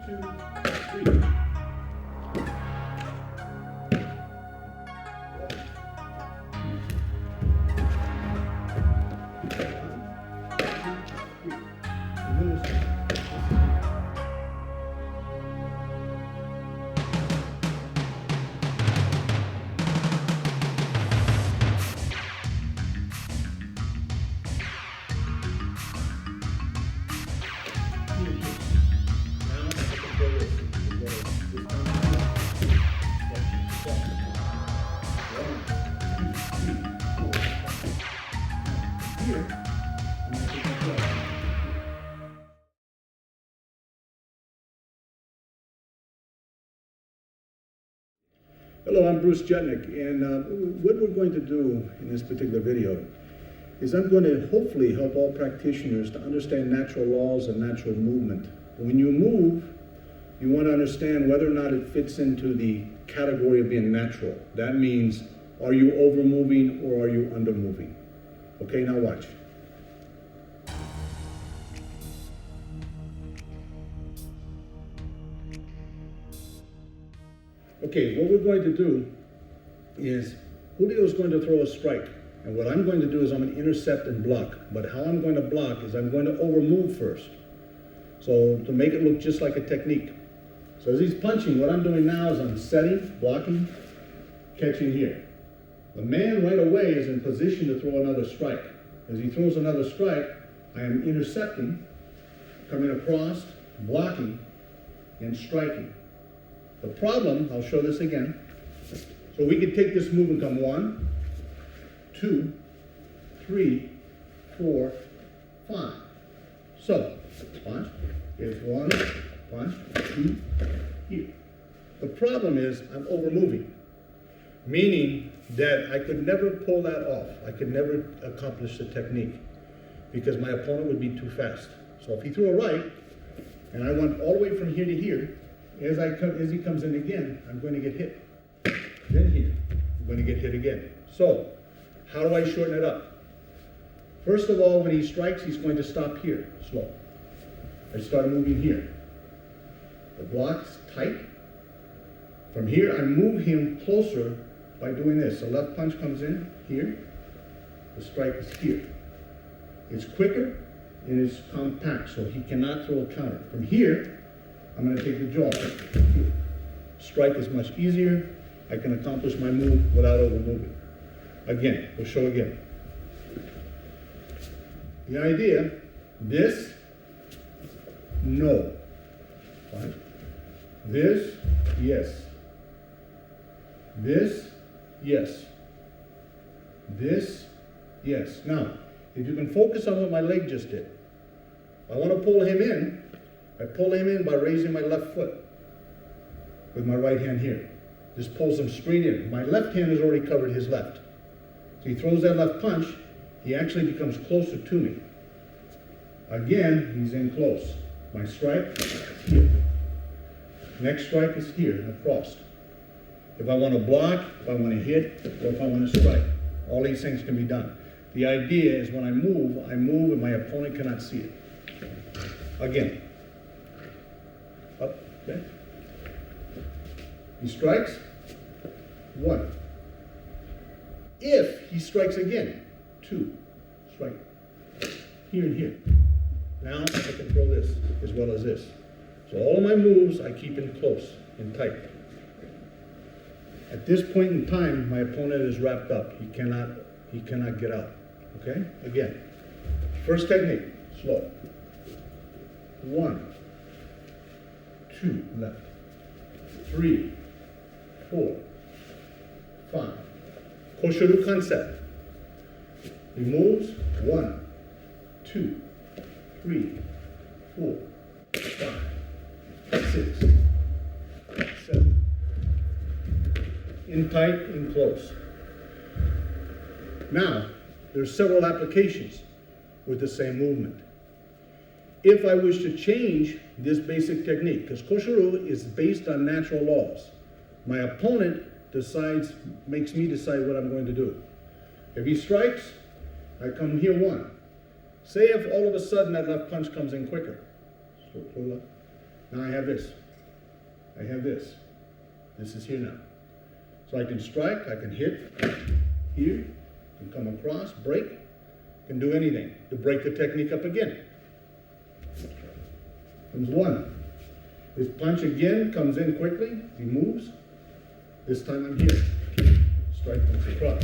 2, 3. Hello, I'm Bruce Juchnik, and what we're going to do in this particular video is I'm going to hopefully help all practitioners to understand natural laws and natural movement. When you move, you want to understand whether or not it fits into the category of being natural. That means, are you overmoving or are you undermoving? Okay, now watch. Okay, what we're going to do is, Julio's going to throw a strike. And what I'm going to do is I'm going to intercept and block. But how I'm going to block is I'm going to overmove first. So to make it look just like a technique. So as he's punching, what I'm doing now is I'm setting, blocking, catching here. The man right away is in position to throw another strike. As he throws another strike, I am intercepting, coming across, blocking, and striking. The problem, I'll show this again. So we could take this move and come 1, 2, 3, 4, 5. So, punch, here's 1, punch, 2, here. The problem is I'm overmoving, meaning that I could never pull that off. I could never accomplish the technique because my opponent would be too fast. So if he threw a right, and I went all the way from here to here, as he comes in again, I'm going to get hit. Then here, I'm going to get hit again. So, how do I shorten it up? First of all, when he strikes, he's going to stop here, slow. I start moving here. The block's tight. From here, I move him closer by doing this. The left punch comes in here. The strike is here. It's quicker and it's compact, so he cannot throw a counter. From here, I'm going to take the jaw. Strike is much easier. I can accomplish my move without overmoving. Again, we'll show again. The idea, this, no. Fine. This, yes. This, yes. This, yes. Now, if you can focus on what my leg just did. I want to pull him in. I pull him in by raising my left foot with my right hand here. This pulls him straight in. My left hand has already covered his left. So he throws that left punch, he actually becomes closer to me. Again, he's in close. My strike is here. Next strike is here, across. If I want to block, if I want to hit, or if I want to strike, all these things can be done. The idea is when I move and my opponent cannot see it. Again. Up, okay. He strikes. 1. If he strikes again, 2. Strike. Here and here. Now I can throw this as well as this. So all of my moves I keep in close and tight. At this point in time, my opponent is wrapped up. He cannot get out. Okay? Again. First technique, slow. 1, 2, left. 3, 4, 5. Kosho Ryu concept. He moves. 1, 2, 3, 4, 5, 6, 7. In tight, in close. Now, there's several applications with the same movement. If I wish to change this basic technique, because Kosho Ryu is based on natural laws, my opponent makes me decide what I'm going to do. If he strikes, I come here 1. Say if all of a sudden that left punch comes in quicker. So left. Now I have this. I have this. This is here now. So I can strike, I can hit here, can come across, break, can do anything to break the technique up again. Comes one. His punch again comes in quickly, he moves. This time I'm here. Strike comes across.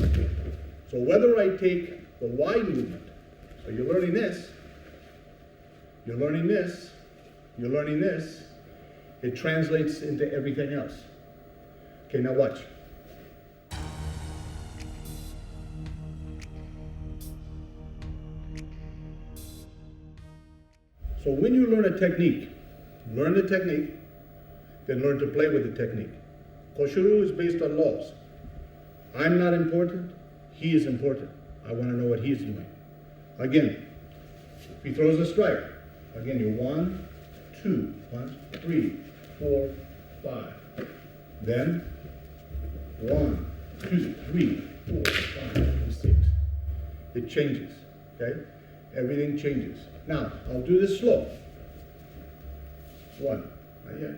So whether I take the wide movement, so you're learning this, you're learning this, you're learning this, it translates into everything else. Okay, now watch. So when you learn a technique, learn the technique, then learn to play with the technique. Kosho Ryu is based on laws. I'm not important, he is important. I want to know what he's doing. Again, if he throws a strike, again, you're 1, 2, 1, 3, 4, 5. Then 1, 2, 3, 4, 5, 6. It changes, okay? Everything changes. Now, I'll do this slow. 1, not yet.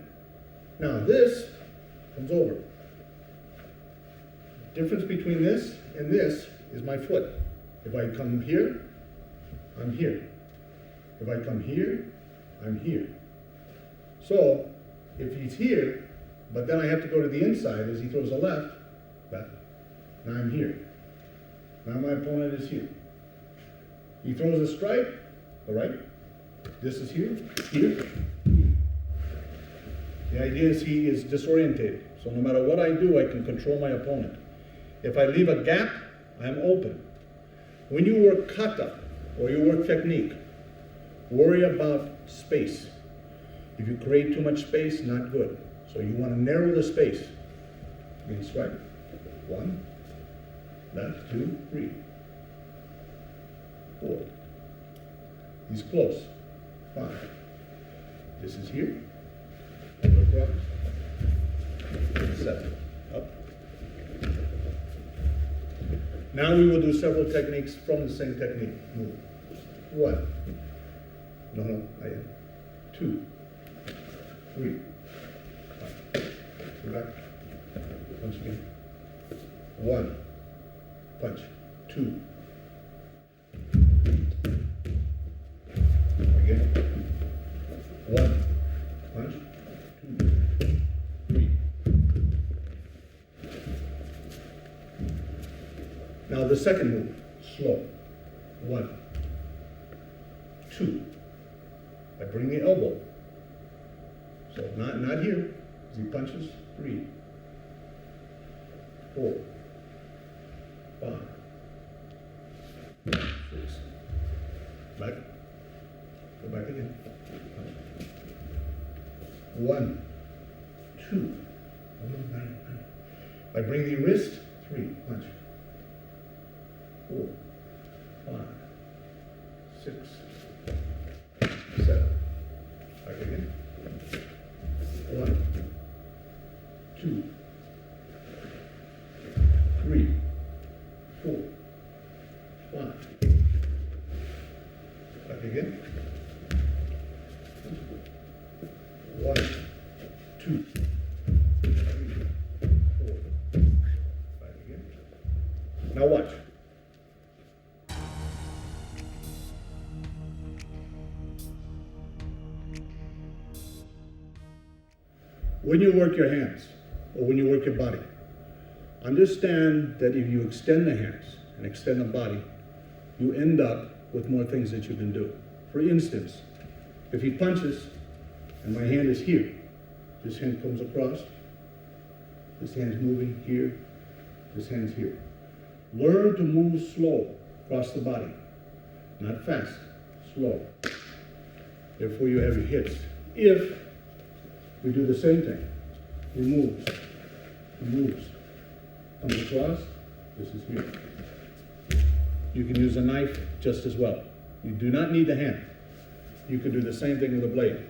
Now this comes over. The difference between this and this is my foot. If I come here, I'm here. If I come here, I'm here. So, if he's here, but then I have to go to the inside as he throws a left, back. Now I'm here. Now my opponent is here. He throws a strike, all right? This is here, here. The idea is he is disorientated. So no matter what I do, I can control my opponent. If I leave a gap, I'm open. When you work kata, or you work technique, worry about space. If you create too much space, not good. So you want to narrow the space. You can strike. 1, left, 2, 3, 4. He's close. 5. This is here. Across. 7. Up. Now we will do several techniques from the same technique. Move. 1. No, I am. 2. 3. 5. Go back. Punch again. 1. Punch. 2. Again. 1. Punch. 2. 3. Now the second move. Slow. 1. 2. I bring the elbow. So not here, as he punches. 3, 4, 5, 6. Back. Go back again. 1, 2. I bring the wrist. 3. Punch. 4, 5, 6, 7. Back again. 1, 2, 3, 4, 5. Back again. 1, 2, 3, 4. Back again. Now watch. When you work your hands, or when you work your body, understand that if you extend the hands and extend the body, you end up with more things that you can do. For instance, if he punches, and my hand is here, this hand comes across, this hand's moving here, this hand's here. Learn to move slow across the body, not fast, slow. Therefore you have your hits. If we do the same thing. He moves. He moves. Comes across. This is here. You can use a knife just as well. You do not need the hand. You can do the same thing with a blade.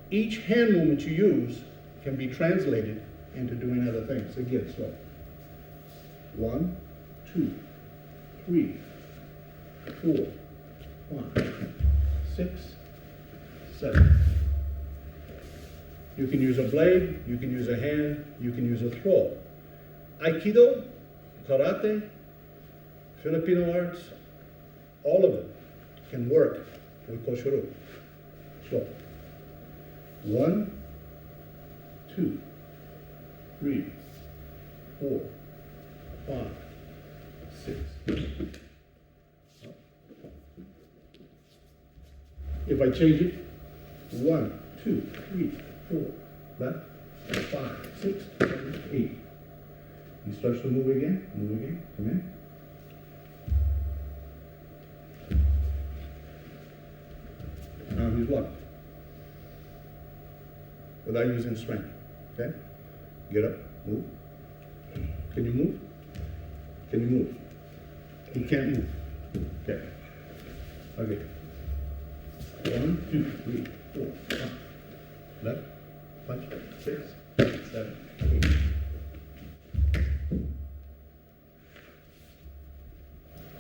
Each hand movement you use can be translated into doing other things. Again, slow. 1, 2, 3, 4, 5, 6, 7. You can use a blade, you can use a hand, you can use a throw. Aikido, karate, Filipino arts, all of them can work with Kosho Ryu. So, 1, 2, 3, 4, 5, 6. If I change it, 1, 2, 3, 4, left, 5, 6, 7, 8. He starts to move again, come in. Now he's locked. Without using strength, okay? Get up, move. Can you move? Can you move? He can't move. Okay. Okay. 1, 2, 3, 4, 5. Left, punch, 6, 7, 8.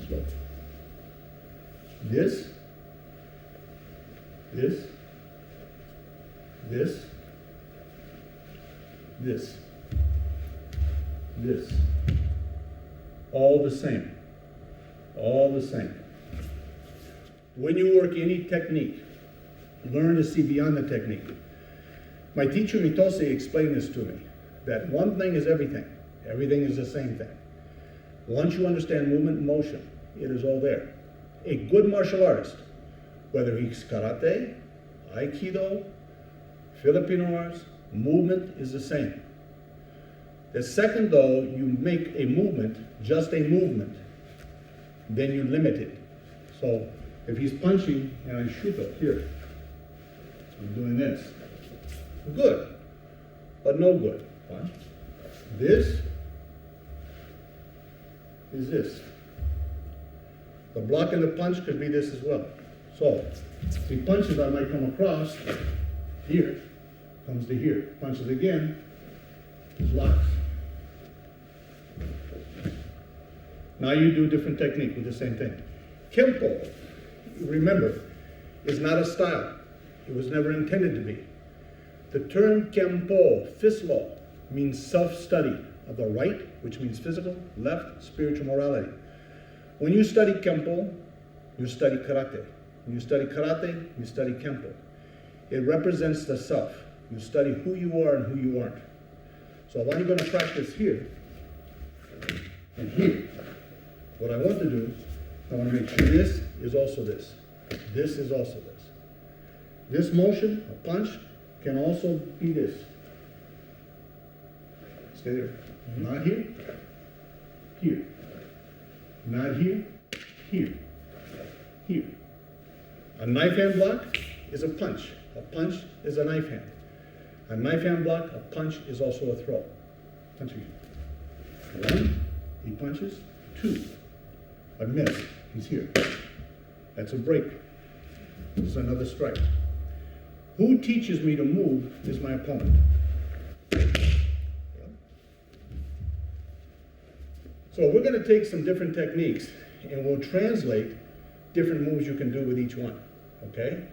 Slow. This, all the same, all the same. When you work any technique, learn to see beyond the technique. My teacher Mitose explained this to me, that one thing is everything. Everything is the same thing. Once you understand movement and motion, it is all there. A good martial artist, whether he's karate, aikido, Filipino arts, movement is the same. The second, though, you make a movement, just a movement, then you limit it. So if he's punching and I shoot up here, I'm doing this. Good, but no good. Why? This is this. The block and the punch could be this as well. So if he punches, I might come across here, comes to here, punches again, locks. Now you do a different technique with the same thing. Kempo, remember, is not a style. It was never intended to be. The term Kempo, fist law, means self-study of the right, which means physical, left, spiritual morality. When you study Kempo, you study karate. When you study karate, you study Kempo. It represents the self. You study who you are and who you aren't. So if I'm going to practice here and here, what I want to do, I want to make sure this is also this. This is also this. This motion, a punch, can also be this. Stay there. Not here, here. Not here, here, here. A knife hand block is a punch. A punch is a knife hand. A knife hand block, a punch is also a throw. Punch again. 1, he punches. 2, I miss. He's here. That's a break. This is another strike. Who teaches me to move is my opponent. So we're going to take some different techniques and we'll translate different moves you can do with each one. Okay?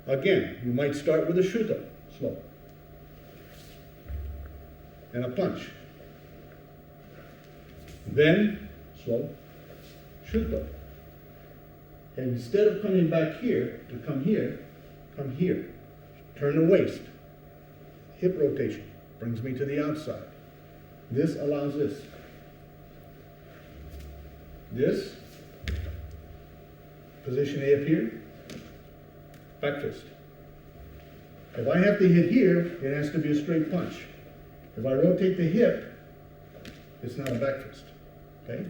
Again, you might start with a shuto, slow, and a punch. Then, slow, shuto. And instead of coming back here, to come here, come here. Turn the waist. Hip rotation brings me to the outside. This allows this. This, position A up here, back fist. If I have to hit here, it has to be a straight punch. If I rotate the hip, it's now a back fist, okay?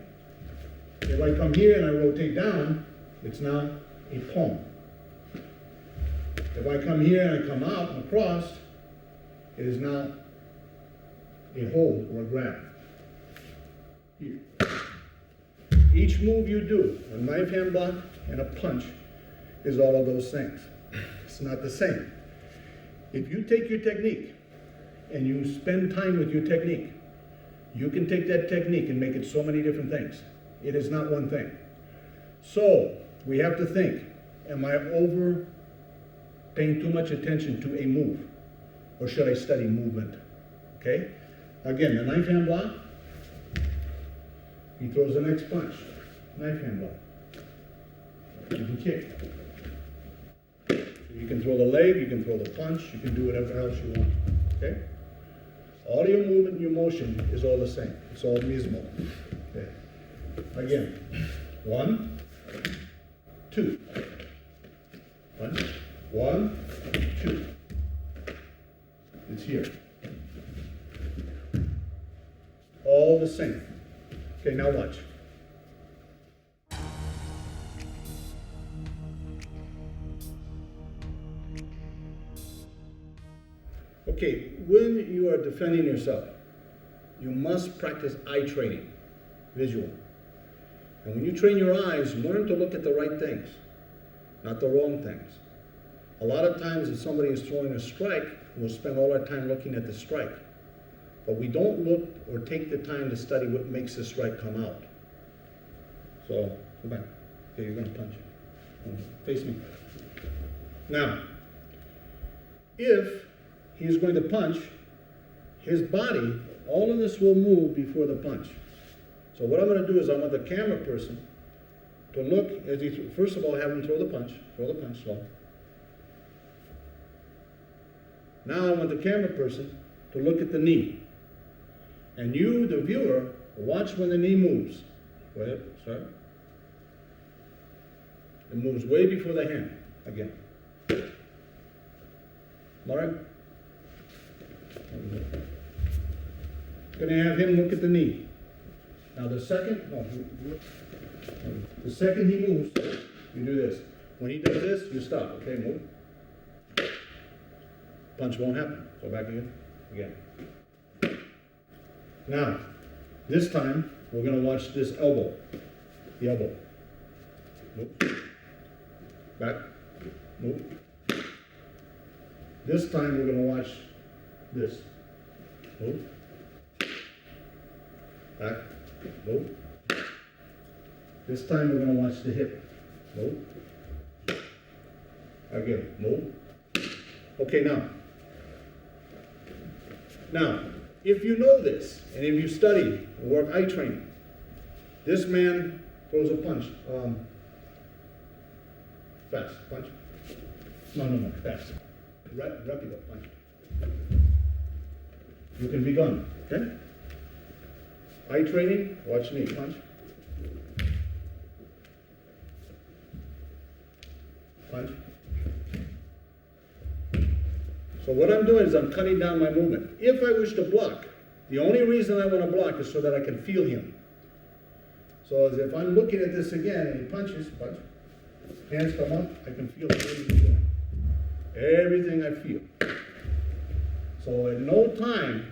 If I come here and I rotate down, it's now a palm. If I come here and I come out and across, it is now a hold or a grab. Here. Each move you do, a knife hand block and a punch, is all of those things. It's not the same. If you take your technique and you spend time with your technique, you can take that technique and make it so many different things. It is not one thing. So we have to think, am I over paying too much attention to a move? or should I study movement? Okay? Again, the knife hand block, he throws the next punch. Knife hand block. You can kick. You can throw the leg, you can throw the punch, you can do whatever else you want. Okay? All your movement and your motion is all the same. It's all mismo. Okay? Again, 1, 2. 1, 2. It's here. All the same. Okay, now watch. Okay, when you are defending yourself, you must practice eye training, visual. And when you train your eyes, learn to look at the right things, not the wrong things. A lot of times if somebody is throwing a strike, we'll spend all our time looking at the strike. But we don't look or take the time to study what makes the strike come out. So, go back. Okay, you're gonna punch. Face me. Now, if he's going to punch, his body, all of this will move before the punch. So what I'm going to do is I want the camera person to look as he, first of all, have him throw the punch slow. Now I want the camera person to look at the knee. And you, the viewer, watch when the knee moves. Go ahead, start. It moves way before the hand, again. All right? Going to have him look at the knee. Now the second he moves, you do this. When he does this, you stop. Okay, move. Punch won't happen. Go back again. Now, this time we're going to watch this elbow. The elbow. Move. Back. Move. This time we're going to watch this. Move. Back. Move. This time we're going to watch the hip. Move. Again. Move. Okay, now, if you know this, and if you study or work eye training, this man throws a punch. Fast. Punch. No. Fast. Rapido. Punch. You can be gone. Okay? Eye training, watch me. Punch. Punch. So what I'm doing is I'm cutting down my movement. If I wish to block, the only reason I want to block is so that I can feel him. So as if I'm looking at this again and he punches, punch, hands come up, I can feel everything he's doing. Everything I feel. So at no time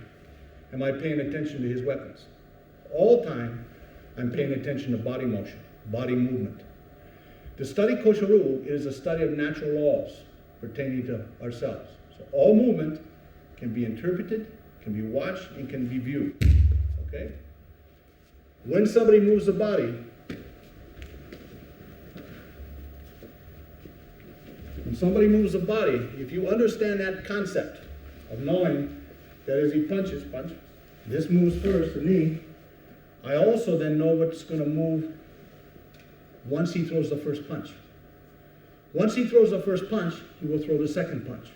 am I paying attention to his weapons. All time I'm paying attention to body motion, body movement. To study Kosho Ryu is a study of natural laws pertaining to ourselves. So all movement can be interpreted, can be watched, and can be viewed. Okay? When somebody moves the body, if you understand that concept of knowing that as he punches, punch, this moves first, the knee, I also then know what's going to move once he throws the first punch. Once he throws the first punch, he will throw the second punch.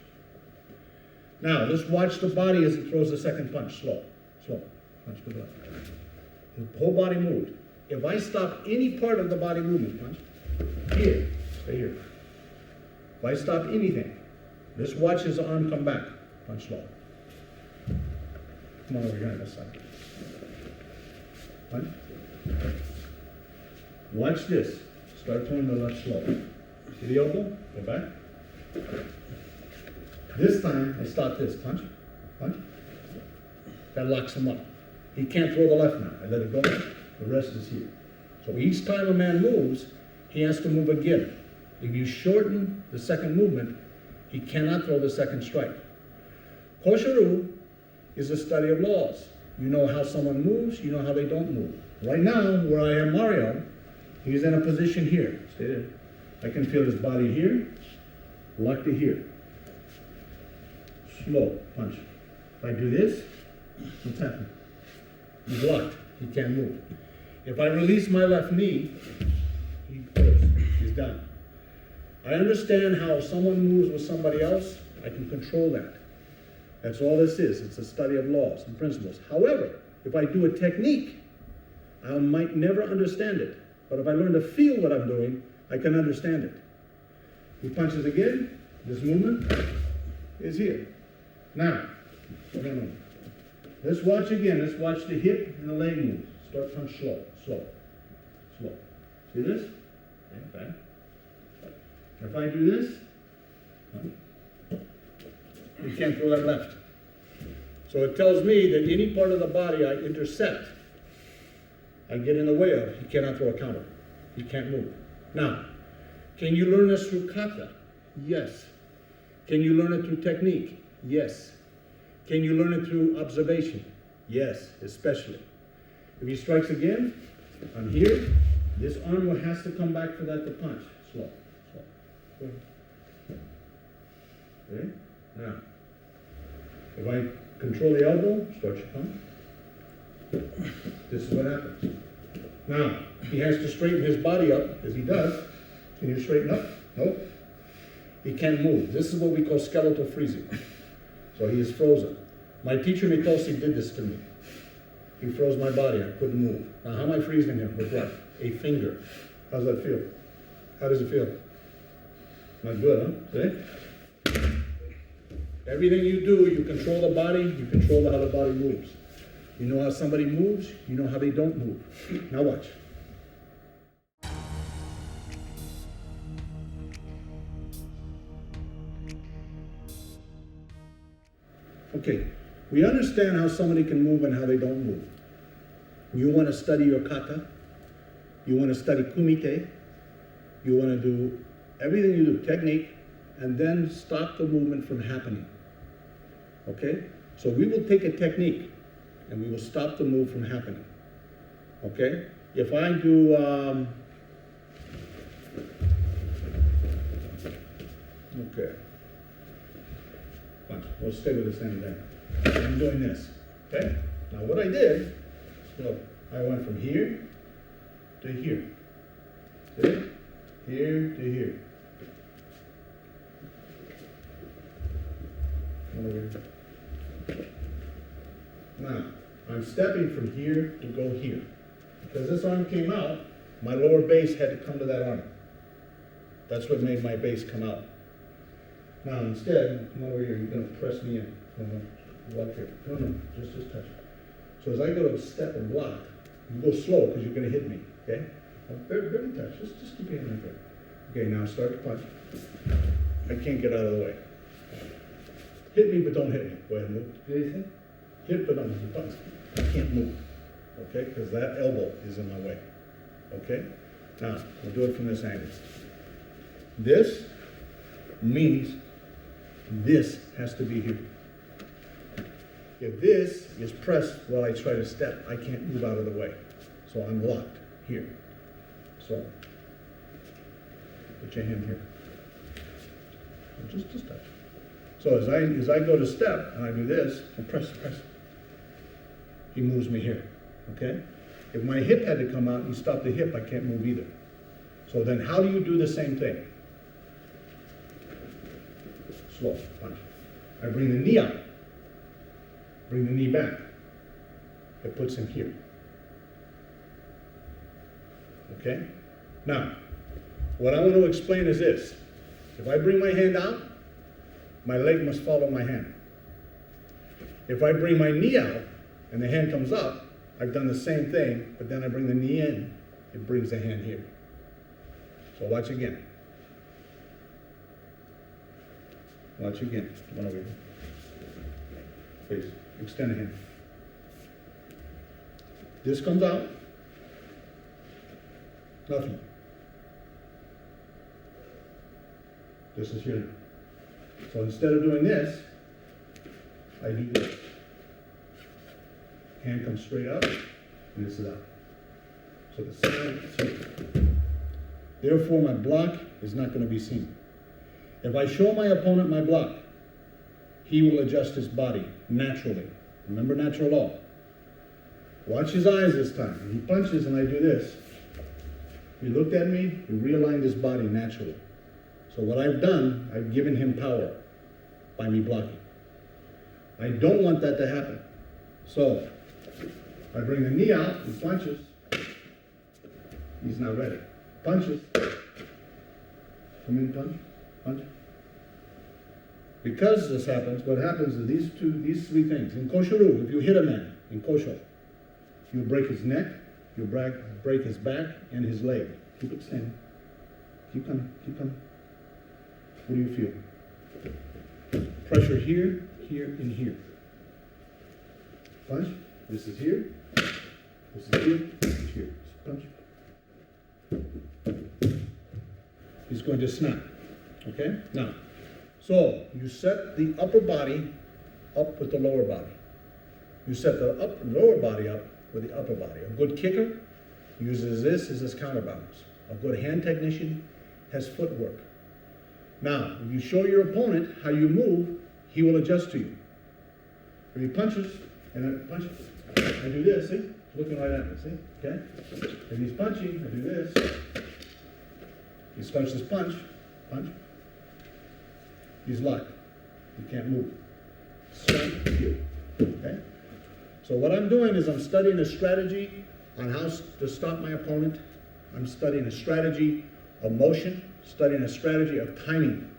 Now, let's watch the body as he throws the second punch. Slow. Punch, good luck. His whole body moved. If I stop any part of the body movement, punch, here, stay here. If I stop anything, let's watch his arm come back. Punch slow. Come on over here on this side. Punch. Watch this. Start throwing the left slow. See the elbow? Go back. This time, I stop this. Punch. That locks him up. He can't throw the left now. I let it go. The rest is here. So each time a man moves, he has to move again. If you shorten the second movement, he cannot throw the second strike. Kosho Ryu is a study of laws. You know how someone moves, you know how they don't move. Right now, where I am Mario, he's in a position here. Stay there. I can feel his body here, lock to here. slow, punch. If I do this, what's happening? He's locked, he can't move. If I release my left knee, he goes, he's done. I understand how someone moves with somebody else, I can control that. That's all this is, it's a study of laws and principles. However, if I do a technique, I might never understand it. But if I learn to feel what I'm doing, I can understand it. He punches again, this movement is here. Now, let's watch again, let's watch the hip and the leg move. Start punch slow, slow, slow. See this? Okay. If I do this, you can't throw that left. So it tells me that any part of the body I intercept, I get in the way of, he cannot throw a counter. He can't move. Now, can you learn this through kata? Yes. Can you learn it through technique? Yes. Can you learn it through observation? Yes, especially. If he strikes again, I'm here, this arm has to come back for that to punch. Slow, slow. Okay? Now, if I control the elbow, start your punch. This is what happens. Now, he has to straighten his body up, as he does. Can you straighten up? Nope. He can't move. This is what we call skeletal freezing. So he is frozen. My teacher Mitose did this to me. He froze my body. I couldn't move. Now, how am I freezing him? With what? A finger. How's that feel? How does it feel? Not good, huh? See? Everything you do, you control the body, you control how the body moves. You know how somebody moves, you know how they don't move. Now watch. Okay, we understand how somebody can move and how they don't move. You want to study your kata, you want to study kumite, you want to do everything you do, technique, and then stop the movement from happening. Okay? So we will take a technique and we will stop the move from happening. Okay? If I do, okay. Fine. We'll stay with the same thing. I'm doing this. Okay? Now what I did, so I went from here to here. See? Here to here. Now, I'm stepping from here to go here. Because this arm came out, my lower base had to come to that arm. That's what made my base come out. Now, instead, come over here, you're going to press me in. Walk here. No, just touch. So as I go to step and block, you go slow because you're going to hit me, okay? Barely touch, just keep your hand right there. Okay, now start to punch. I can't get out of the way. Hit me, but don't hit me. Go ahead and move. Anything? Hit, but don't punch. I can't move, okay? Because that elbow is in my way, okay? Now, we'll do it from this angle. This means this has to be here. If this is pressed while I try to step, I can't move out of the way. So I'm locked here. So, put your hand here. Just touch. So as I go to step and I do this, I press. He moves me here, okay? If my hip had to come out and you stop the hip, I can't move either. So then how do you do the same thing? Slow, punch. I bring the knee out. Bring the knee back. It puts him here. Okay? Now, what I want to explain is this. If I bring my hand out, my leg must follow my hand. If I bring my knee out and the hand comes up, I've done the same thing, but then I bring the knee in, it brings the hand here. So watch again. Watch again. One over here. Please, extend the hand. This comes out. Nothing. This is here. So instead of doing this, I do this. Hand comes straight up, and this is out. So the side is here. Therefore, my block is not going to be seen. If I show my opponent my block, he will adjust his body naturally. Remember natural law. Watch his eyes this time. He punches and I do this. He looked at me, he realigned his body naturally. So what I've done, I've given him power by me blocking. I don't want that to happen. So I bring the knee out, he punches. He's not ready. Punches. Come in, punch, punch. Because this happens, what happens is these three things. In Kosho Ryu, if you hit a man in Kosho, you break his neck, you break his back and his leg. Keep it standing. Keep coming, keep coming. What do you feel? Pressure here, here, and here. Punch. This is here. This is here. This is here. Punch. He's going to snap. Okay? Now, so you set the upper body up with the lower body. You set the lower body up with the upper body. A good kicker uses this as his counterbalance. A good hand technician has footwork. Now, if you show your opponent how you move, he will adjust to you. If he punches, and I punch, I do this, see? Looking right at me, see? Okay? If he's punching, I do this. He starts his punch, punch. He's locked. He can't move. Strike here. Okay? So what I'm doing is I'm studying a strategy on how to stop my opponent. I'm studying a strategy of motion, studying a strategy of timing.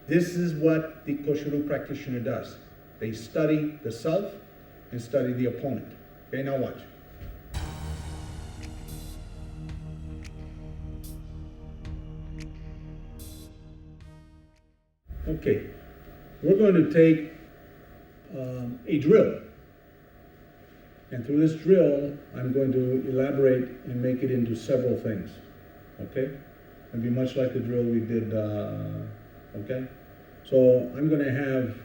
This is what the Kosho Ryu practitioner does. They study the self and study the opponent. Okay, now watch. Okay, we're going to take a drill. And through this drill, I'm going to elaborate and make it into several things. Okay? It'll be much like the drill we did, okay? So I'm going to have,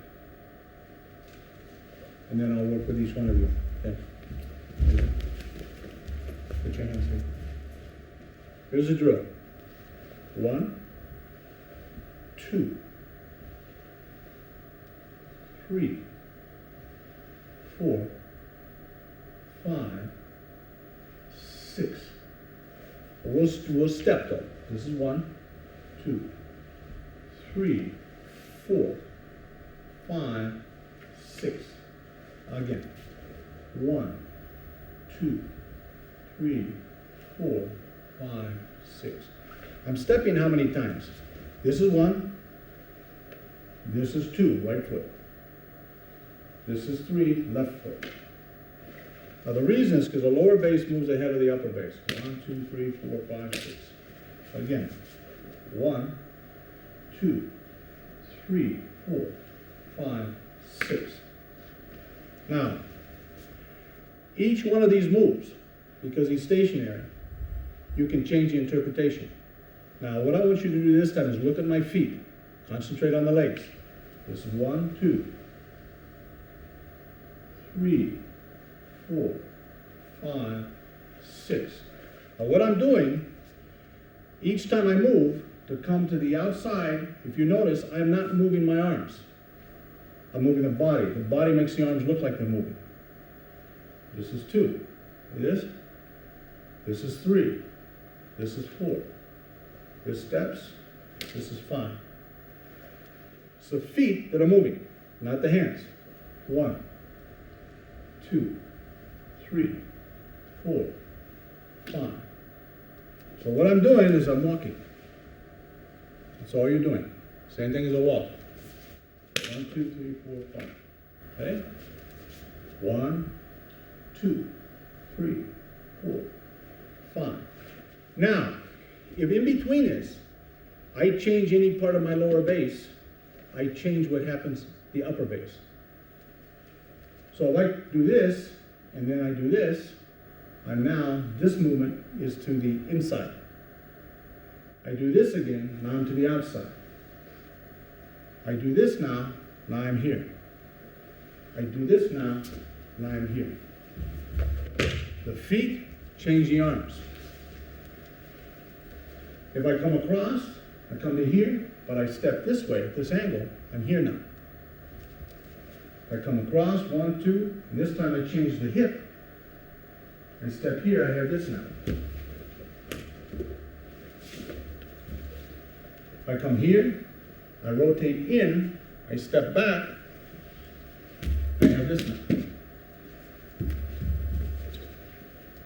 and then I'll work with each one of you. Okay? Put your hands here. Here's the drill. 1, 2, 3, 4, 5, 6. We'll step though. This is 1, 2, 3, 4, 5, 6. Again. 1, 2, 3, 4, 5, 6. I'm stepping how many times? This is 1. This is 2, right foot. This is 3, left foot. Now the reason is because the lower base moves ahead of the upper base. 1, 2, 3, 4, 5, 6. Again. 1, 2, 3, 4, 5, 6. Now, each one of these moves, because he's stationary, you can change the interpretation. Now, what I want you to do this time is look at my feet. Concentrate on the legs. This is 1, 2, 3, 4, 5, 6. Now what I'm doing, each time I move to come to the outside, if you notice, I'm not moving my arms. I'm moving the body. The body makes the arms look like they're moving. This is 2. This is 3. This is 4. This steps. This is 5. It's the feet that are moving, not the hands. 1, 2, 3, 4, 5. So what I'm doing is I'm walking. That's all you're doing. Same thing as a walk. 1, 2, 3, 4, 5. Okay? 1, 2, 3, 4, 5. Now, if in between this, I change any part of my lower base, I change what happens the upper base. So if I do this, and then I do this, I'm now, this movement is to the inside. I do this again, now I'm to the outside. I do this now I'm here. I do this now I'm here. The feet change the arms. If I come across, I come to here, but I step this way, at this angle, I'm here now. I come across, 1, 2, and this time I change the hip. I step here, I have this now. If I come here, I rotate in, I step back, I have this now.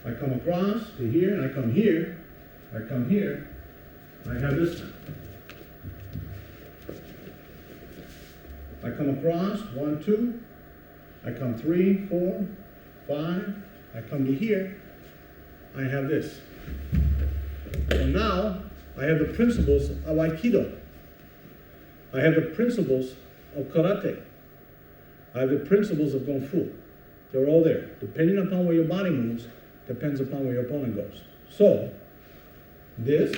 I come across to here, and I come here, I have this now. I come across, 1, 2, I come 3, 4, 5, I come to here, I have this. So now, I have the principles of Aikido. I have the principles of Karate. I have the principles of Kung Fu. They're all there. Depending upon where your body moves, depends upon where your opponent goes. So, this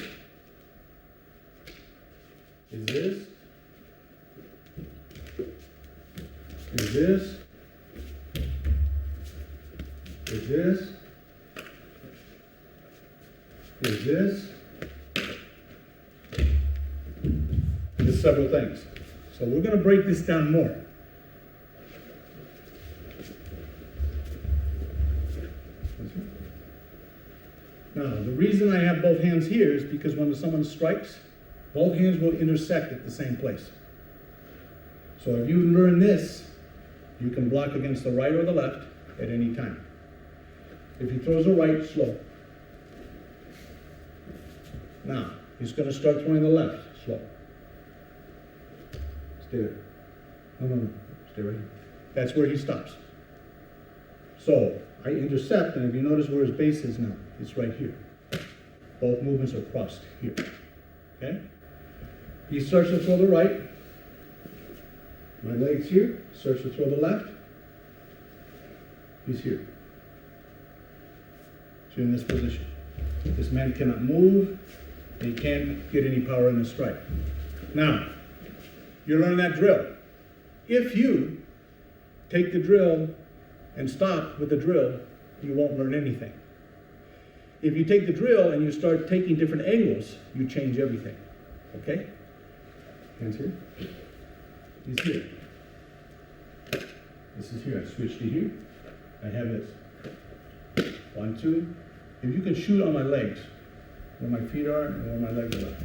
is this, is this, is this, is this. There's several things. So we're going to break this down more. Now, the reason I have both hands here is because when someone strikes, both hands will intersect at the same place. So if you learn this, you can block against the right or the left at any time. If he throws a right, slow. Now, he's going to start throwing the left, slow. Stay there. No. Stay right here. That's where he stops. So, I intercept, and if you notice where his base is now, it's right here. Both movements are crossed here. Okay? He starts to throw the right. My leg's here. Starts to throw the left. He's here. So in this position. This man cannot move, and he can't get any power in the strike. Now, you learn that drill. If you take the drill and stop with the drill, you won't learn anything. If you take the drill and you start taking different angles, you change everything. Okay? Hands here. He's here. This is here. I switch to here. I have this. 1, 2. If you can shoot on my legs, where my feet are and where my legs are.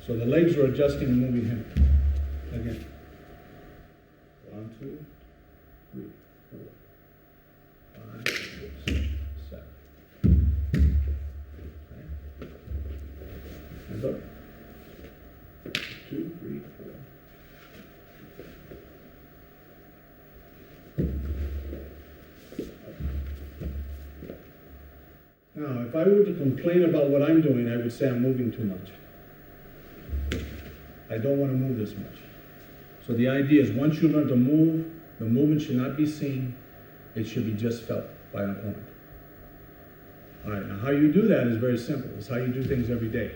So the legs are adjusting and moving him. Again. 1, 2, 3, 4, 5, 6, 7. Okay. Hands up. 2, 3, 4. Now, if I were to complain about what I'm doing, I would say I'm moving too much. I don't want to move this much. So the idea is once you learn to move, the movement should not be seen. It should be just felt by an opponent. All right, now how you do that is very simple. It's how you do things every day.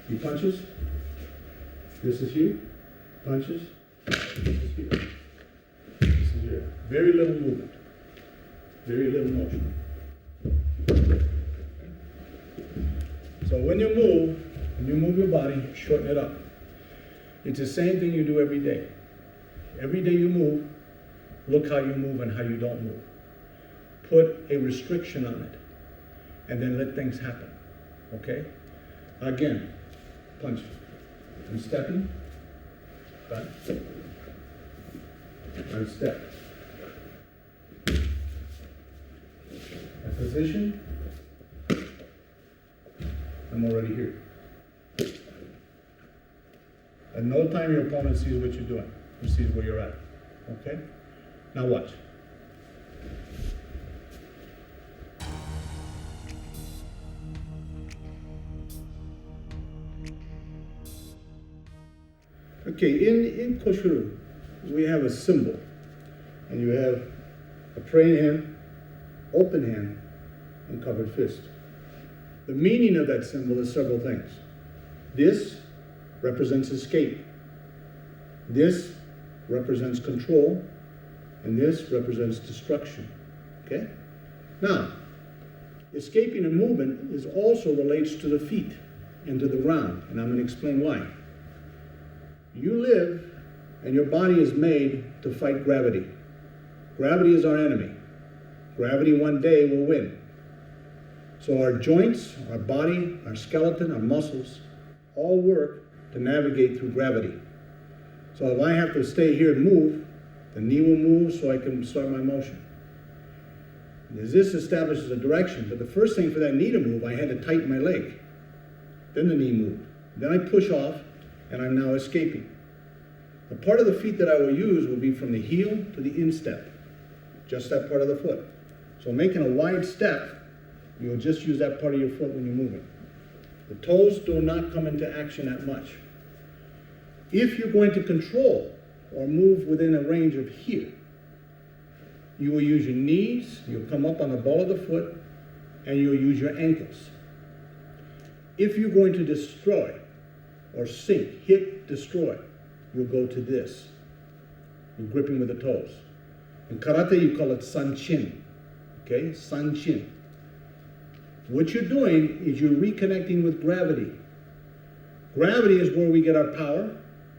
He punches. This is here. Punches. This is here. This is here. Very little movement. Very little motion. Okay. So when you move your body, shorten it up. It's the same thing you do every day. Every day you move, look how you move and how you don't move. Put a restriction on it, and then let things happen. Okay? Again, punch. I'm stepping. Back. I'm step. A position. I'm already here. At no time your opponent sees what you're doing. He sees where you're at. Okay? Now watch. Okay, in Kosho Ryu, we have a symbol. And you have a praying hand, open hand, and covered fist. The meaning of that symbol is several things. This represents escape. This represents control. And this represents destruction. Okay? Now, escaping and movement also relates to the feet. into the ground, and I'm going to explain why. You live, and your body is made to fight gravity. Gravity is our enemy. Gravity one day will win. So our joints, our body, our skeleton, our muscles, all work to navigate through gravity. So if I have to stay here and move, the knee will move so I can start my motion. This establishes a direction, but the first thing for that knee to move, I had to tighten my leg. Then the knee moved. Then I push off, and I'm now escaping. The part of the feet that I will use will be from the heel to the instep, just that part of the foot. So making a wide step, you'll just use that part of your foot when you're moving. The toes do not come into action that much. If you're going to control or move within a range of here, you will use your knees, you'll come up on the ball of the foot, and you'll use your ankles. If you're going to destroy or sink, hit, destroy, you'll go to this. You're gripping with the toes. In karate, you call it sanchin. Okay, sanchin. What you're doing is you're reconnecting with gravity. Gravity is where we get our power.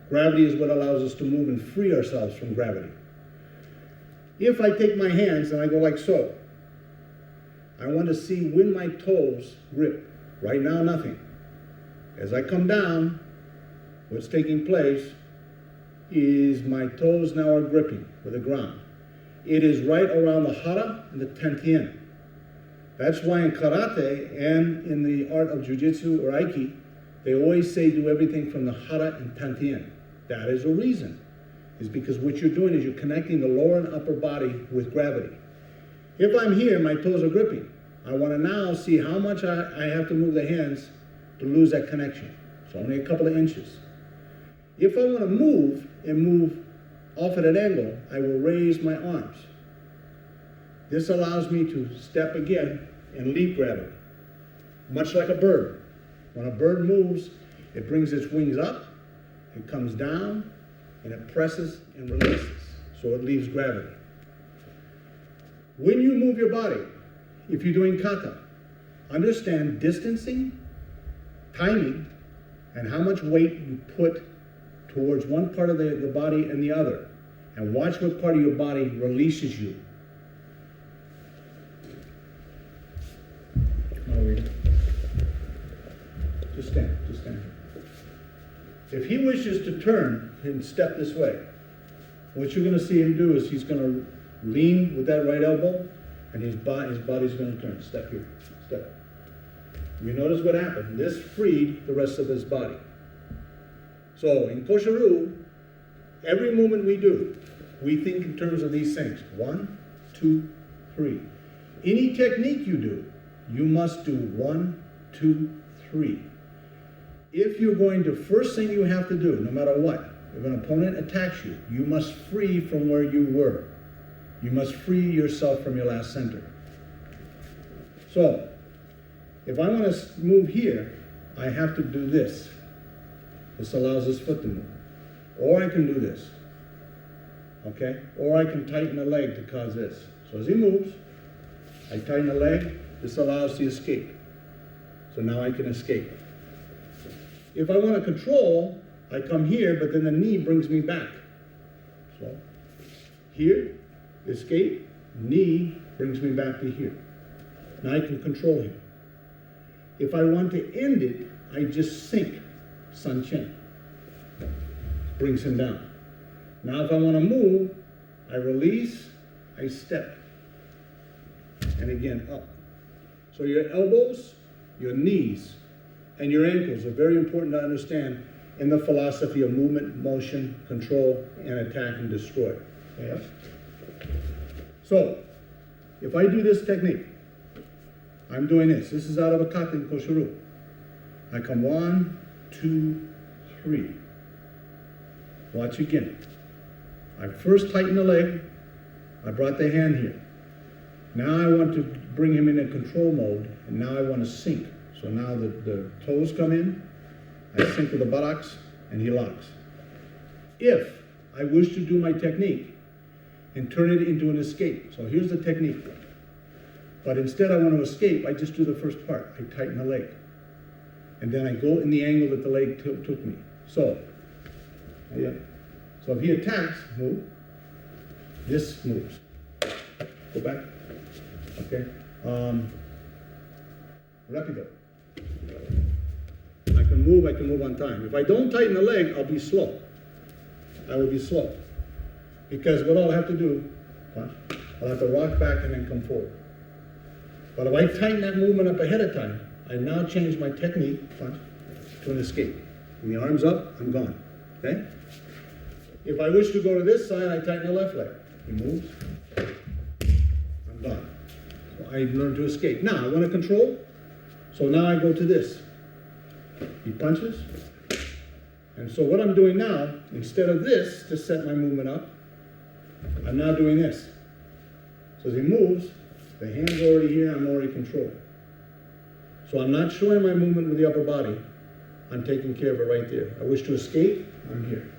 Gravity is what allows us to move and free ourselves from gravity. If I take my hands and I go like so, I want to see when my toes grip. Right now, nothing. As I come down, what's taking place is my toes now are gripping with the ground. It is right around the hara and the tantien. That's why in karate and in the art of jiu-jitsu or aiki, they always say do everything from the hara and tantien. That is a reason. Is because what you're doing is you're connecting the lower and upper body with gravity. If I'm here, my toes are gripping. I want to now see how much I have to move the hands to lose that connection. So only a couple of inches. If I want to move and move off at an angle, I will raise my arms. This allows me to step again and leave gravity. Much like a bird. When a bird moves, it brings its wings up, it comes down, and it presses and releases, so it leaves gravity. When you move your body, if you're doing kata, understand distancing, timing, and how much weight you put towards one part of the body and the other, and watch what part of your body releases you. Just stand, just stand. If he wishes to turn and step this way, what you're going to see him do is he's going to lean with that right elbow, and his body's going to turn. Step here, step. You notice what happened. This freed the rest of his body. So in Kosho Ryu, every movement we do, we think in terms of these things. 1, 2, 3. Any technique you do, you must do 1, 2, 3. If you're going to, first thing you have to do, no matter what, if an opponent attacks you, you must free from where you were. You must free yourself from your last center. So, if I want to move here, I have to do this. This allows this foot to move. Or I can do this. Okay? Or I can tighten the leg to cause this. So as he moves, I tighten the leg. This allows the escape. So now I can escape. If I want to control, I come here, but then the knee brings me back. So here, escape, knee brings me back to here. Now I can control him. If I want to end it, I just sink, sanchin. Brings him down. Now if I want to move, I release, I step. And again, up. So your elbows, your knees, and your ankles are very important to understand in the philosophy of movement, motion, control, and attack and destroy. Okay? So, if I do this technique, I'm doing this. This is out of a kata in Kosho Ryu. I come 1, 2, 3. Watch again. I first tighten the leg. I brought the hand here. Now I want to bring him in a control mode, and now I want to sink. So now the toes come in, I sink with the buttocks, and he locks. If I wish to do my technique and turn it into an escape, so here's the technique. But instead I want to escape, I just do the first part. I tighten the leg. and then I go in the angle that the leg took me. So, yeah. So if he attacks, move. This moves. Go back. Okay. Rapido. I can move on time. If I don't tighten the leg, I'll be slow. I will be slow. Because what I'll have to do, I'll have to rock back and then come forward. But if I tighten that movement up ahead of time, I now change my technique to an escape. When the arm's up, I'm gone. Okay? If I wish to go to this side, I tighten the left leg. He moves. I'm gone. So I learn to escape. Now, I want to control. So now I go to this. He punches. And so what I'm doing now, instead of this to set my movement up, I'm now doing this. So as he moves, the hand's already here, I'm already controlled. So I'm not showing my movement with the upper body. I'm taking care of it right there. I wish to escape, I'm here.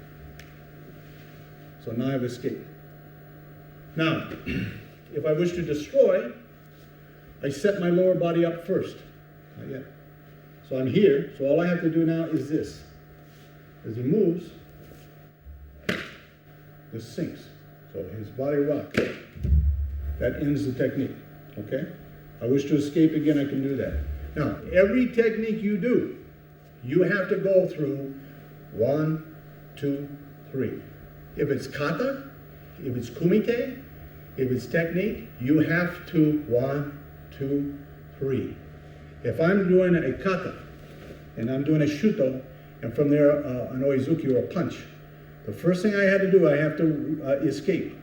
So now I've escaped. Now, if I wish to destroy, I set my lower body up first. Not yet. So I'm here, so all I have to do now is this. As he moves, this sinks. So his body rocks. That ends the technique, okay? I wish to escape again, I can do that. Now, every technique you do, you have to go through 1, 2, 3. If it's kata, if it's kumite, if it's technique, you have to 1, 2, 3. If I'm doing a kata, and I'm doing a shuto, and from there an oizuki or a punch, the first thing I had to do, I have to escape.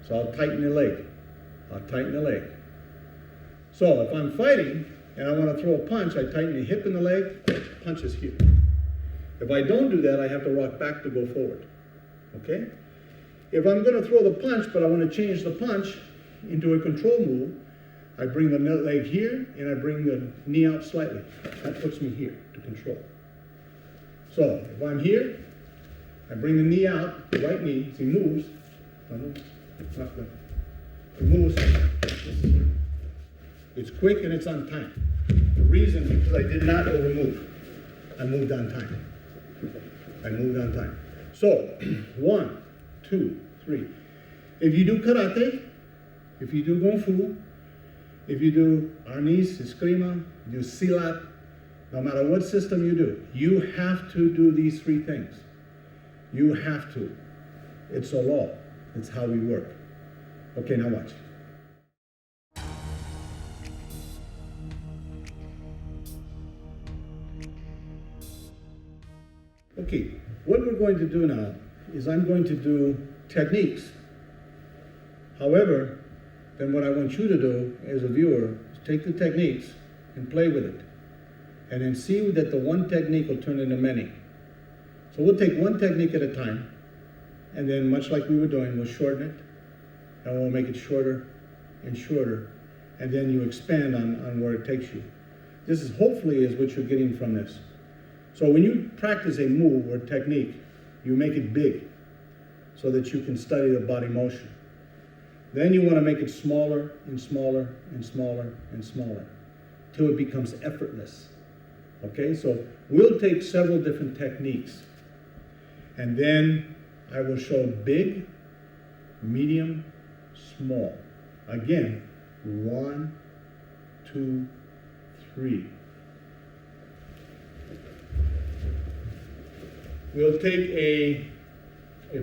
So I'll tighten the leg. I'll tighten the leg. So if I'm fighting and I want to throw a punch, I tighten the hip in the leg, punch is here. If I don't do that, I have to rock back to go forward. Okay? If I'm going to throw the punch, but I want to change the punch into a control move, I bring the leg here and I bring the knee out slightly. That puts me here to control. So if I'm here, I bring the knee out, the right knee, as he moves, he moves, it's quick and it's on time. The reason is because I did not overmove. I moved on time. I moved on time. So, 1, 2, 3. If you do karate, if you do kung fu, if you do arnis, eskrima, you do silat, no matter what system you do, you have to do these 3 things. You have to. It's a law. It's how we work. Okay, now watch. Okay, what we're going to do now is I'm going to do techniques. However, then what I want you to do as a viewer is take the techniques and play with it. And then see that the one technique will turn into many. So we'll take one technique at a time, and then much like we were doing, we'll shorten it, and we'll make it shorter and shorter, and then you expand on where it takes you. This is hopefully is what you're getting from this. So when you practice a move or technique, you make it big so that you can study the body motion. Then you want to make it smaller and smaller and smaller and smaller till it becomes effortless. Okay, so we'll take several different techniques, and then I will show big, medium, small. Again, 1, 2, 3. We'll take a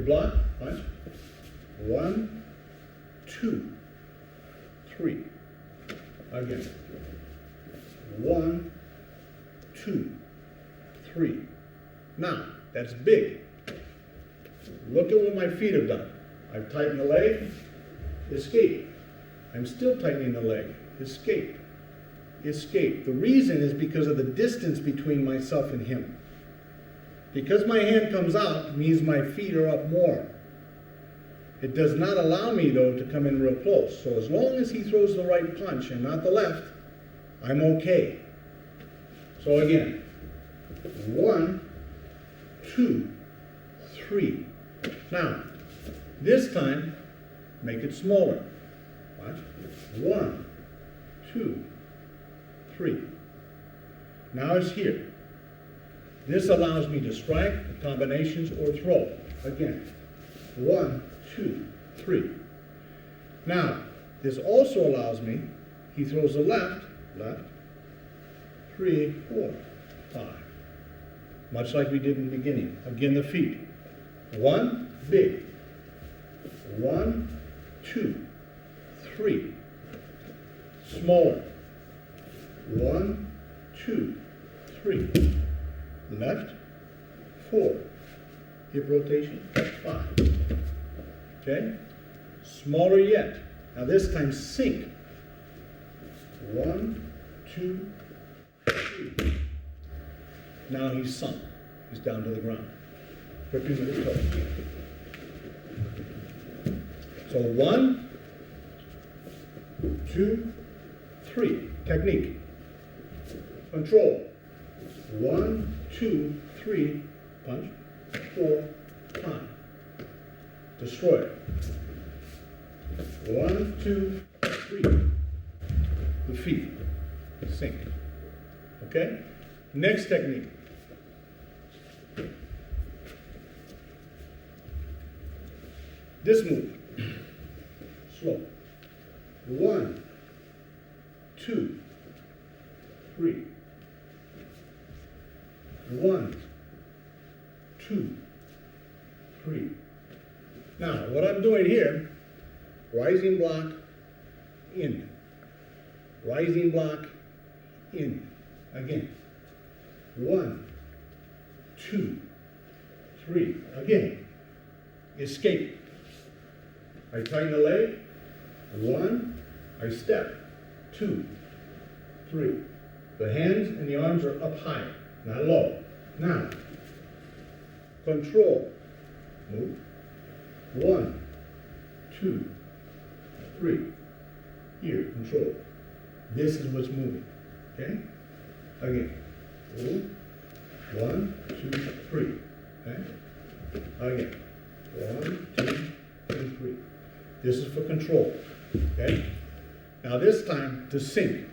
block, punch. 1, 2, 3. Again. 1, 2, 3. Now, that's big. Look at what my feet have done. I've tightened the leg, escape. I'm still tightening the leg, escape, escape. The reason is because of the distance between myself and him. Because my hand comes out means my feet are up more. It does not allow me, though, to come in real close. So as long as he throws the right punch and not the left, I'm okay. So again, 1, 2, 3. Now, this time, make it smaller. Watch. 1, 2, 3. Now it's here. This allows me to strike, combinations, or throw. Again, 1, 2, 3. Now, this also allows me, he throws the left, 3, 4, 5. Much like we did in the beginning. Again, the feet. 1, big. 1, 2, 3. Smaller. 1, 2, 3. Left, 4. Hip rotation, 5. Okay? Smaller yet. Now this time sink. 1, 2, 3. Now he's sunk. He's down to the ground. Gripping with the toes. So 1, 2, 3. Technique. Control. 1, 2, 3. Punch. 4, 5. Destroy. 1, 2, 3. The feet. Sink. Okay? Next technique. This move. Slow. 1, 2, 3. 1, 2, 3. Now, what I'm doing here, rising block, in. Rising block, in. Again. 1, 2, 3. Again. Escape. I tighten the leg. 1, I step. 2, 3. The hands and the arms are up high, not low. Now, control. Move. 1, 2, 3. Here, control. This is what's moving. Okay? Again. Move. 1, 2, 3. Okay? Again. 1, 2, and 3. This is for control. Okay? Now this time to sink.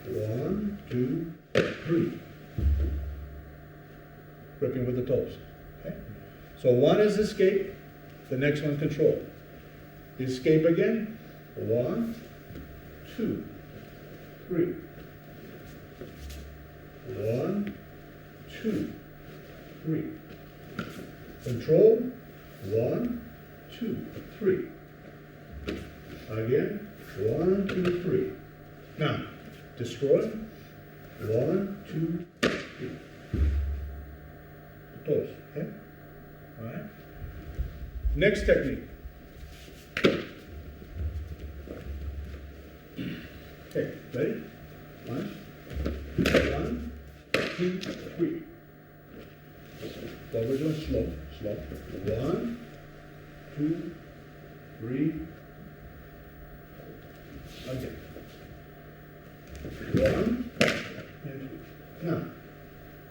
1, 2, 3. Gripping with the toes. Okay? So 1 is escape, the next one control. Escape again. 1, 2, 3. 1, 2, 3. Control. 1, 2, 3. Again. 1, 2, 3. Now, destroy. 1, 2, 3. The toes. Okay? All right. Next technique. Okay, ready? 1, 2, 3. What we're doing slow, slow. 1, 2, 3. Again. 1 and 2. Now,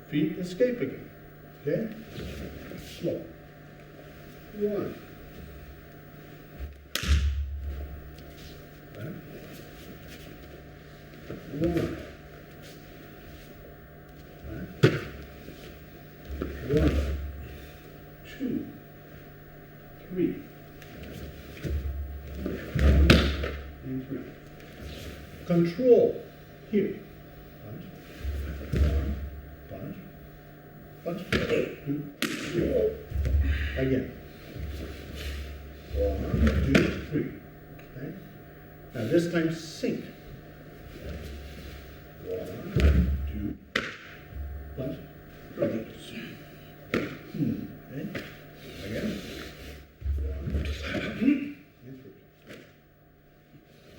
feet escape again. Okay? Slow. 1. Right? 1. Right? 1, 2, 3. 1 and 3. Control. Here. Punch. 1, punch. Punch. 2, 3. Again. 1, 2, 3. Okay? Now this time sink. 1, 2. Punch. Okay? Again. 1, 2, and 3.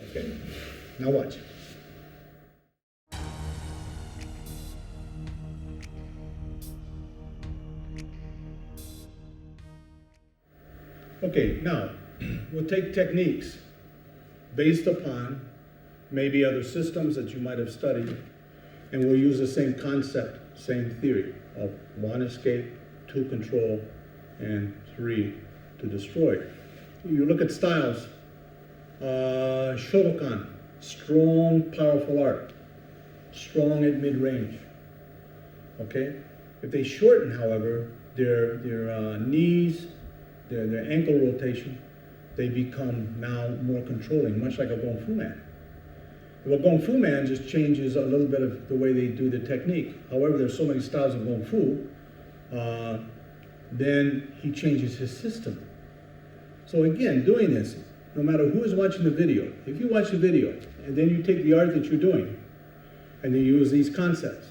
Okay? Now watch. Okay, now we'll take techniques based upon maybe other systems that you might have studied, and we'll use the same concept, same theory of 1 escape, 2 control, and 3 to destroy. You look at styles. Shotokan, strong, powerful art, strong at mid-range. okay? If they shorten, however, their knees, their ankle rotation, they become now more controlling, much like a Kung Fu man. If a Kung Fu man just changes a little bit of the way they do the technique, however, there's so many styles of Kung Fu, then he changes his system. So again, doing this, no matter who is watching the video, if you watch the video and then you take the art that you're doing and you use these concepts,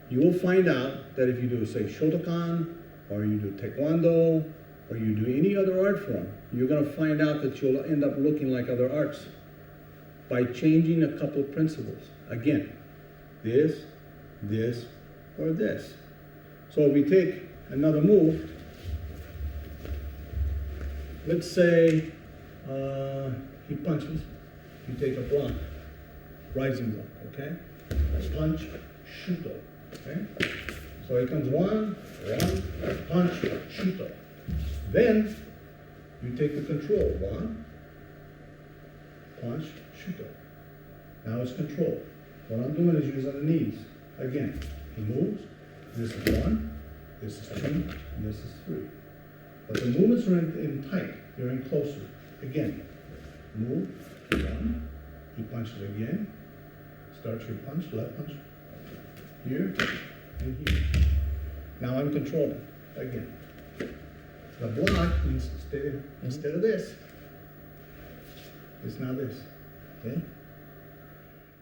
you will find out that if you do, say, Shotokan, or you do Taekwondo, or you do any other art form, you're going to find out that you'll end up looking like other arts by changing a couple of principles. Again, this, or this. So if we take another move, let's say he punches, you take a block, rising block, okay? Punch, shuto, okay? So here comes one, punch, shuto. Then you take the control, one, punch, shuto. Now it's control. What I'm doing is using the knees. Again, he moves, this is one, this is two, and this is three. But the movements are in tight, they're in closer. Again, move, one, he punches again, starts your punch, left punch, here, and here. Now I'm controlling, again. The block, instead of this, is now this, okay?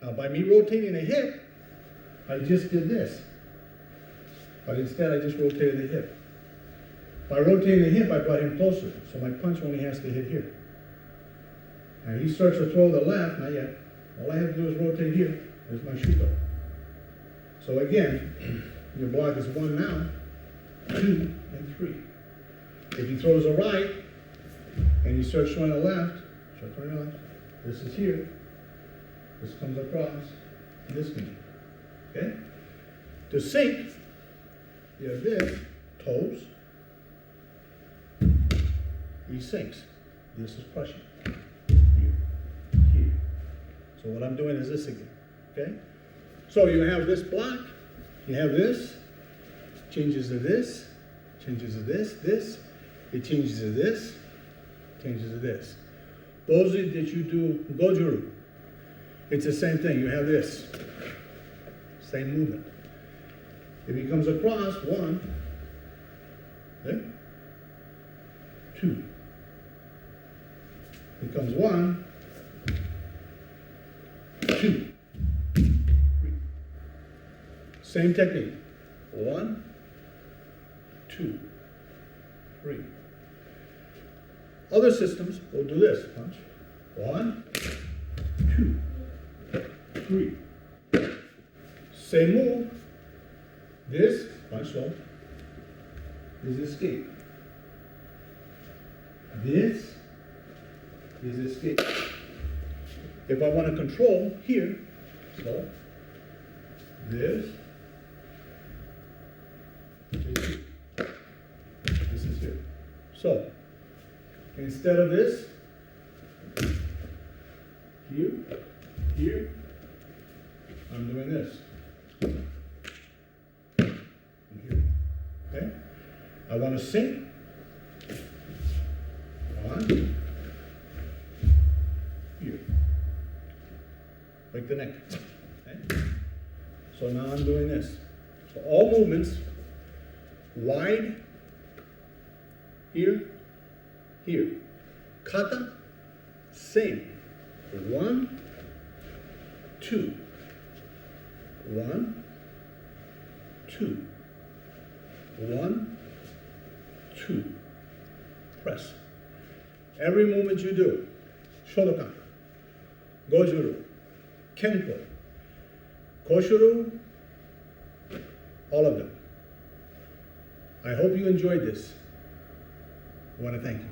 Now by me rotating the hip, I just did this. But instead I just rotated the hip. By rotating the hip, I brought him closer, so my punch only has to hit here. Now he starts to throw the left, not yet. All I have to do is rotate here. There's my shuto. So again, your block is one now, two, and three. If he throws a right, and he starts throwing a left, this is here, this comes across, and this can be, okay? To sink, you have this, toes, he sinks. This is crushing. Here, here. So what I'm doing is this again, okay? So you have this block, you have this, changes to this, changes to this, it changes to this, changes to this. Those that you do Gojuru, it's the same thing. You have this, same movement. If he comes across, one, okay? Two. He comes one, two, three. Same technique. One, two, three. Other systems will do this. Punch. One, two, three. Same move. This, punch slow, is escape. This is escape. If I want to control here, slow, this is here. This is here. So, instead of this, here, I'm doing this. And here. Okay? I want to sink. One. Here. Like the neck. Okay? So now I'm doing this. So all movements, wide, here, here. Kata, same. One, two. One, two. One, two. Press. Every movement you do, Shotokan, Gojuru, Kempo, Kosho Ryu, all of them. I hope you enjoyed this. I want to thank you.